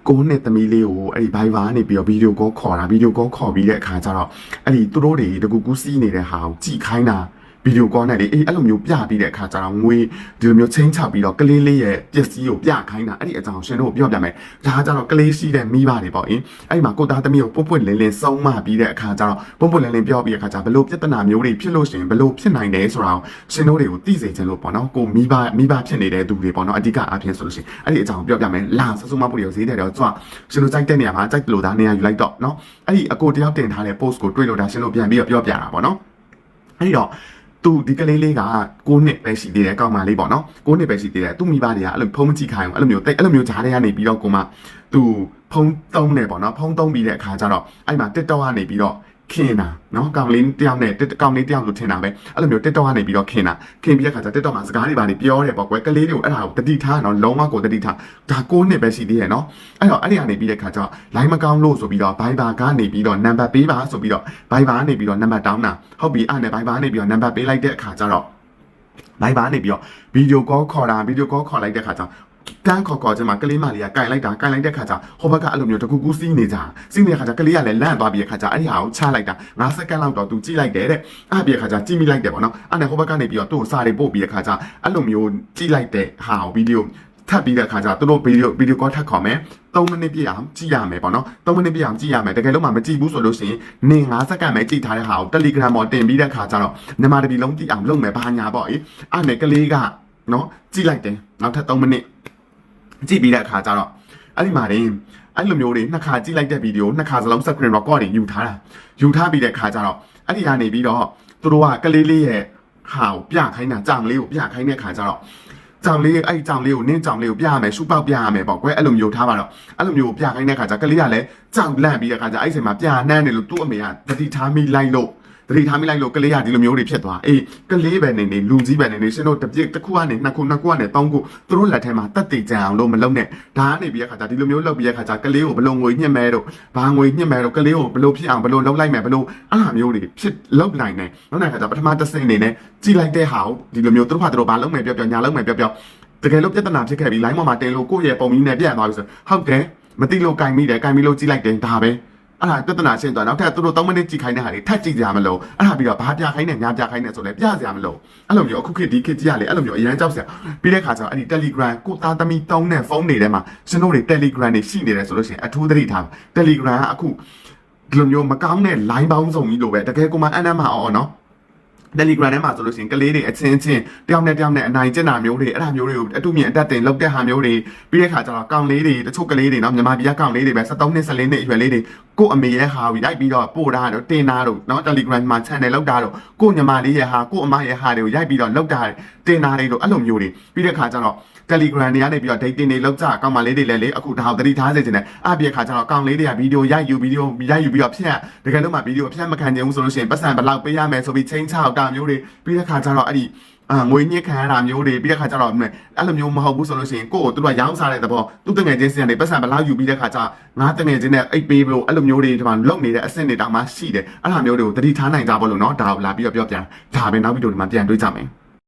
ကိုနဲ့သမီးလေးကိုအဲ့ဒီ Viber နေပြီးတော့ဗီဒီယိုကောခေါ်တာဗီဒီယိုကောခေါ်ပြီးတဲ့အခါကျတော့အဲ့ဒီသူတို့တွေတကူကူးစီးနေတဲ့ဟာကိုကြည်ခိုင်းတာဗီဒီယိုကောနဲ့လေအေးအဲ့လိုမျိုးပြပြီးတဲ့အခါကျတော့ငွေဒီလိုမျိုးချင်းချပြီးတော့ကလေးလေးရဲ့ပစ္စည်းကိုပြခိုင်းတာအဲ့ဒီအကြောင်းရှင်တို့ပြောပြမယ်ဒါကကျတော့ကလေးရှိတဲ့မိဘတွေပေါ့အဲ့ဒီမှာကိုသားသမီးကိုပွတ်ပွတ်လင်းလင်းစုံမပြီးတဲ့အခါကျတော့ပွတ်ပွတ်လင်းလင်းပြောပြီးတဲ့အခါကျဘလို့ပြဿနာမျိုးတွေဖြစ်လို့ရှိရင်ဘလို့ဖြစ်နိုင်တယ်ဆိုတာကိုရှင်တို့တွေကိုသိစေချင်လို့ပေါ့နော်ကိုမိဘဖြစ်နေတဲ့သူတွေပေါ့နော်အဓိကအဖြစ်ဆိုလို့ရှိရင်အဲ့ဒီအကြောင်းပြောပြမယ်လာဆဆူမပူတွေကိုဈေးတယ်တော့ကြွရှင်တို့ကြိုက်တဲ့နေရာမှာကြိုက်လို့ဒါနေရာယူလိုက်တော့နော်အဲ့ဒီအကိုတယောက်တင်ထားတဲ့ post ကိုတွေ့လို့ဒါရှင်တို့ပြန်ပြီးတော့ပြောပြတာပေါ့နော်အဲ့ဒီတော့သူဒီကလေးလေးက9နှစ်ပဲရှိသေးတယ်ကောင်းမလေးပေါ့နော်9နှစ်ပဲရှိသေးတယ်သူမိဘတွေကအဲ့လိုဖုံးမကြည့်ခိုင်းဘူးအဲ့လိုမျိုးဂျားတွေကနေပြီးတော့ကိုမသူဖုံးသုံးနေပေါ့နော်ဖုံးသုံးပြီးတဲ့အခါကျတော့အဲ့မှာ TikTok ကနေပြီးတော့ခင်တာနော်ကောင်လေးတယောက်နဲ့ကောင်လေးတယောက်လို့ထင်တာပဲအဲ့လိုမျိုး TikTok ကနေပြီးတော့ခင်ပြီးတဲ့အခါကျ TikTok မှာစကားတွေပါနေပြောတယ်ပေါ့ကွယ်ကလေးတွေကိုအဲ့ဒါကိုတတိထားနော်လုံးဝကိုတတိထားဒါ9နှစ်ပဲရှိသေးရဲ့နော်အဲ့တော့အဲ့ဒီကနေပြီးတဲ့အခါကျတော့ line မကောင်းလို့ဆိုပြီးတော့ Viber ကနေပြီးတော့ number ပေးပါဆိုပြီးတော့ Viber ကနေပြီးတော့ number တောင်းတာဟုတ်ပြီအဲ့နဲ့ Viber ကနေပြီးတော့ number ပေးလိုက်တဲ့အခါကျတော့ Viber နေပြီးတော့ video call ခေါ်လိုက်တဲ့အခါကျတော့တန်းခေါ်ခြင်းမှာကလေးမလေးကကင်လိုက်တဲ့ခါကျဟိုဘက်ကအဲ့လိုမျိုးတကူကူးစီးနေတဲ့ခါကျကလေးကလည်းလန့်သွားပြီးတဲ့ခါကျအဲ့ဒီဟာကိုချလိုက်တာ9စက္ကန့်လောက်တော့သူကြည့်လိုက်တယ်တဲ့အဲ့ပြီးတဲ့ခါကျကြည့်မိလိုက်တယ်ပေါ့နော်အဲ့နဲ့ဟိုဘက်ကနေပြီးတော့သူ့ကိုစာတွေပို့ပြီးတဲ့ခါကျအဲ့လိုမျိုးကြည့်လိုက်တဲ့ဟာကိုဗီဒီယိုထပ်ပြီးတဲ့ခါကျသူတို့ဗီဒီယိုကောထပ်ခေါ်မယ်3မိနစ်ပြည့်အောင်ကြည့်ရမယ်ပေါ့နော်3မိနစ်ပြည့်အောင်ကြည့်ရမယ်တကယ်လို့မှမကြည့်ဘူးဆိုလို့ရှိရင်နေ9စက္ကန့်ပဲကြည့်ထားတဲ့ဟာကို Telegram ပေါ်တင်ပြီးတဲ့ခါကျတော့မြန်မာတပီလုံးကြည့်အောင်လုပ်မယ်ဘာညာပေါ့အဲ့နဲ့ကလေးကနော်ကြည့်လိုက်တယ်နောက်ထပ်3မိနစ်ကြည့်ပြီးတဲ့အခါကျတော့အဲ့ဒီမှာတင်အဲ့လိုမျိုးတွေနှစ်ခါကြည့်လိုက်တဲ့ဗီဒီယိုနှစ်ခါစလုံး screen record တွေယူထားပြီးတဲ့အခါကျတော့အဲ့ဒီကနေပြီးတော့သူတို့ကကလေးလေးရဲ့ဟာကိုပြခိုင်းတာကြောင်လေးကိုပြခိုင်းတဲ့အခါကျတော့ကြောင်လေးကိုနင်းကြောင်လေးကိုပြရမယ်ရှုပေါက်ပြရမယ်ပေါ့ကွယ်အဲ့လိုမျိုးထားပါတော့အဲ့လိုမျိုးပြခိုင်းတဲ့အခါကျကလေးကလည်းကြောင်လန့်ပြီးတဲ့အခါကျအဲ့ဒီချိန်မှာပြနှမ်းတယ်လို့သူ့အမေကတတိထားမိလိုက်လို့တတိထားမိလိုက်လို့ကလေးကဒီလိုမျိုးတွေဖြစ်သွားအေးကလေးပဲနေလူကြီးပဲနေရှင်တို့တစ်ခုကနေနှစ်ခုကနေ3ခုသူတို့လက်ထဲမှာတက်တည်ကြအောင်လို့မလုပ်နဲ့ဒါကနေပြီးတဲ့ခါကျဒီလိုမျိုးလုပ်ပြီးတဲ့ခါကျကလေးကိုဘလို့ငွေညှက်မဲတော့ဘာငွေညှက်မဲတော့ကလေးကိုဘလို့ဖြစ်အောင်ဘလို့လုပ်လိုက်မယ်ဘလို့အားမျိုးတွေဖြစ်လုပ်နိုင်တယ်နောက်တဲ့ခါကျပထမတစ်ဆင့်အနေနဲ့ကြည်လိုက်တဲ့ဟာကိုဒီလိုမျိုးသူတို့ဘာလုပ်မယ်ပြောညာလုပ်မယ်ပြောတကယ်လို့ပြဿနာဖြစ်ခဲ့ပြီး line ပေါ်မှာတင်လို့ကိုယ့်ရဲ့ပုံကြီးနဲ့ပြန်သွားပြီဆိုဟုတ်တယ်မတိလို့ကင်မိတယ်ကင်ပြီးလို့ကြည်လိုက်တယ်ဒါပဲအဲ့ဒါပြဿနာရှင်းသွားနောက်ထပ်သူတို့3မိနစ်ကြည့်ခိုင်းတဲ့ဟာတွေထပ်ကြည့်ကြရမလို့အဲ့ဒါပြီးတော့ဘာပြခိုင်းနဲ့ညာပြခိုင်းနဲ့ဆိုလဲပြစရာမလို့အဲ့လိုမျိုးအခုခေတ်ဒီခေတ်ကြီးကလေအဲ့လိုမျိုးအရန်ကြောက်စရာပြီးတဲ့ခါကျတော့အဲ့ဒီ Telegram ကိုသားသမီးတုံးတဲ့ဖုန်းတွေထဲမှာရှင်တို့တွေ Telegram တွေရှိနေတယ်ဆိုလို့ရှိရင်အထူးသတိထား Telegram ကအခုဒီလိုမျိုးမကောင်းတဲ့ line ပေါင်းစုံကြီးလိုပဲတကယ်ကိုမှအနမ်းမအောင်နော်Telegram ထဲမှာဆိုလို့ရှိရင်ကလေးတွေအချင်းချင်းတယောက်နဲ့အနိုင်ကျင့်တာမျိုးတွေအဲ့ဒါမျိုးတွေကိုအတူမြင်အတက်တင်လောက်တဲ့ဟာမျိုးတွေပြီးတဲ့ခါကျတော့ကောင်လေးတွေတချို့ကလေးတွေနော်မြန်မာပြည်ကကောင်လေးတွေပဲ73နှစ်14နှစ်အရွယ်လေးတွေကိုအမေရဲ့ဟာကိုရိုက်ပြီးတော့ပို့တာတော့တင်တာတော့နော် Telegram မှာ channel လောက်တာတော့ကိုညီမလေးရဲ့ဟာကိုအမရဲ့ဟာတွေကိုရိုက်ပြီးတော့လောက်တာတင်တာတွေတော့အဲ့လိုမျိုးတွေပြီးတဲ့ခါကျတော့ Telegram တွေကနေပြီးတော့ dating တွေလောက်ကြကောင်မလေးတွေလည်းလေအခုဒါကိုသတိထားစေချင်တယ်အပြည့်ခါကျတော့ကောင်လေးတွေကဗီဒီယိုရိုက်ယူပြီးတော့ဖြတ်တကယ်လို့မှဗီဒီယိုဖြတ်မခံချင်ဘူးဆိုလို့ရှိရင်ပတ်စံဘလောက်ပေးရမယ်ဆိုပြီးချင်းချောက်တာမျိုးတွေပြီးတဲ့ခါကျတော့အဲ့ဒီငွေညှစ်ခံရတာမျိုးတွေပြီးတဲ့ခါကျတော့အဲ့လိုမျိုးမဟုတ်ဘူးဆိုလို့ရှိရင်ကိုယ့်ကိုသူတို့ရောင်းစားတဲ့သဘောသူတငယ်ချင်းစီကနေပတ်စံဘလောက်ယူပြီးတဲ့ခါကျငါတငယ်ချင်းနဲ့အိတ်ပေးလို့အဲ့လိုမျိုးတွေဒီမှာလုံနေတဲ့အဆင့်တွေတောင်မှရှိတယ်အဲ့လိုမျိုးတွေကိုသတိထားနိုင်ကြပါလို့เนาะဒါကိုလာပြီးတော့ပြောပြဒါပဲနောက်ဗီဒီယိုဒီမှာပြန်တွေ့ကြမယ်